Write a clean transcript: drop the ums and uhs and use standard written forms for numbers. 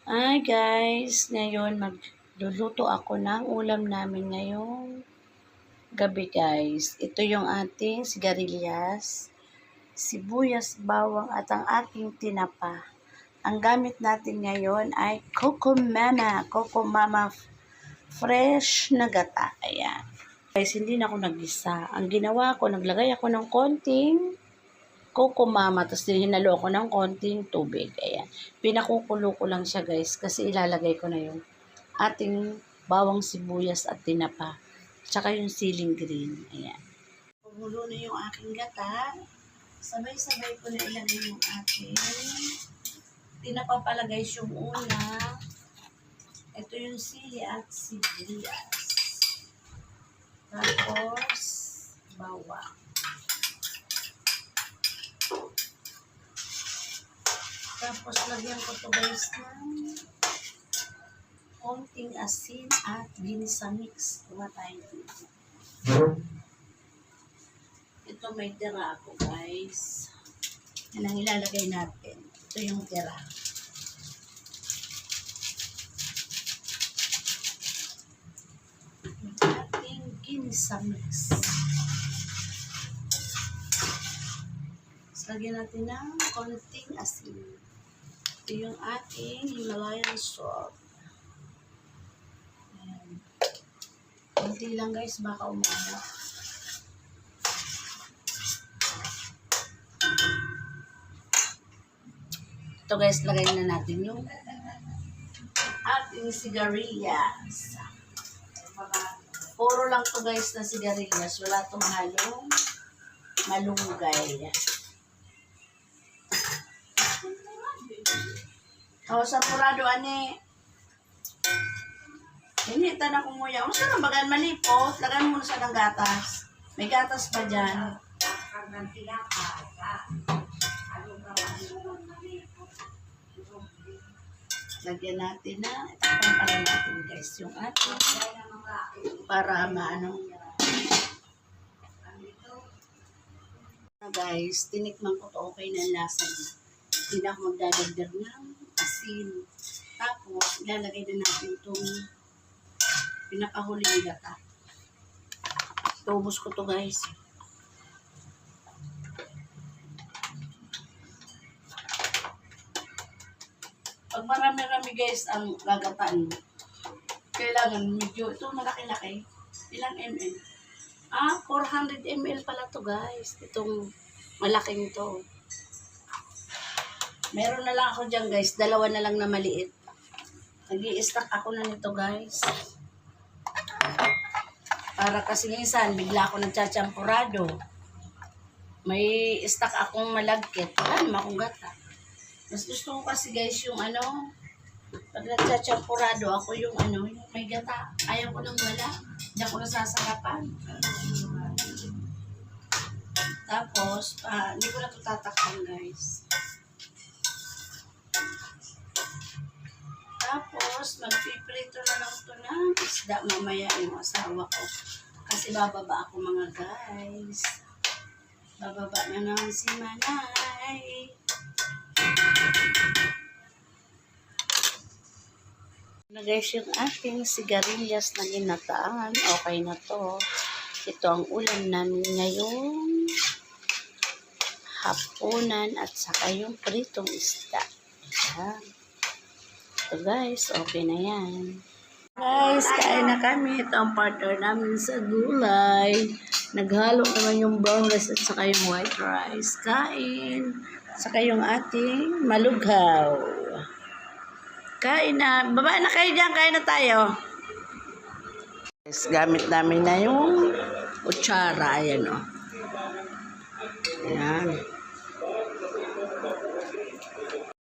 Hi guys, ngayon magluluto ako ng ulam namin ngayong gabi guys. Ito yung ating sigarilyas, sibuyas, bawang at ang ating tinapa. Ang gamit natin ngayon ay Coco Mama fresh na gata. Ayan. Guys, hindi na ako naggisa. Ang ginawa ko, naglagay ako ng konting Coco Mama, tapos hinalo ko ng konting tubig. Ayan. Pinakukulo ko lang siya guys, kasi ilalagay ko na yung ating bawang sibuyas at tinapa. Tsaka yung siling green. Ayan. Kumulo na yung aking gata. Sabay-sabay ko na ilagay yung ating tinapa pala guys, yung una. Ito yung sili at sibuyas. Tapos, bawang. Tapos, lagyan ko ito guys ng konting asin at ginisa mix. Kumatay dito. Ito may tira ako guys. Yan ang ilalagay natin. Ito yung tira. Ating ginisa mix. Lagyan natin ng konting asin. Ito yung ating Himalayan salt. Ayan. Konti lang guys, baka umana. Ito guys, lagay na natin yung ating sigarilyas. Puro lang to guys na sigarilyas. Wala itong halong malunggay. Sa purado, ani. Hindi, tanah ko mo yan. Saan ang bagan malipot? Lagan mo sa ng gatas. May gatas pa dyan. Lagyan natin na. Itapang pala natin guys yung ating. Para maano. Guys, tinikman ko to, okay na lasa niya. Hindi na ako magdadagdag ng asin. Tapos, ilalagay na natin itong pinakahuling gata. Tubos ko to guys. Pag marami-rami guys ang gagataan, kailangan medyo, ito malaki-laki. Ilang ml? 400 ml pala to guys. Itong malaking to. Meron na lang ako dyan guys. Dalawa na lang na maliit. Nag-i-stack ako na nito guys. Para kasi minsan, bigla ako nagchachampurado. May stack akong malagkit. Wala naman akong gata. Mas gusto ko kasi guys yung ano, pag nagchachampurado ako yung ano, yung may gata. Ayaw ko nang wala. Hindi ako nasasarapan. Tapos, hindi ko na ito tatakpan guys. Tapos, magpiprito na lang ito ng isda mamaya yung asawa ko. Kasi bababa ako mga guys. Bababa na naman si Manay. Na guys, yung ating sigarilyas na ginataan, okay na to. Ito ang ulam namin ngayong hapunan at saka yung pritong isda. Ayan. Ito guys, okay na yan. Guys, kain na kami. Ito ang partner namin sa gulay. Naghalo naman yung brown rice at saka yung white rice. Kain. Saka yung ating malughaw. Kain na. Baba na kayo dyan. Kain na tayo. Guys, gamit namin na yung kutsara. Ayan o. Ayan.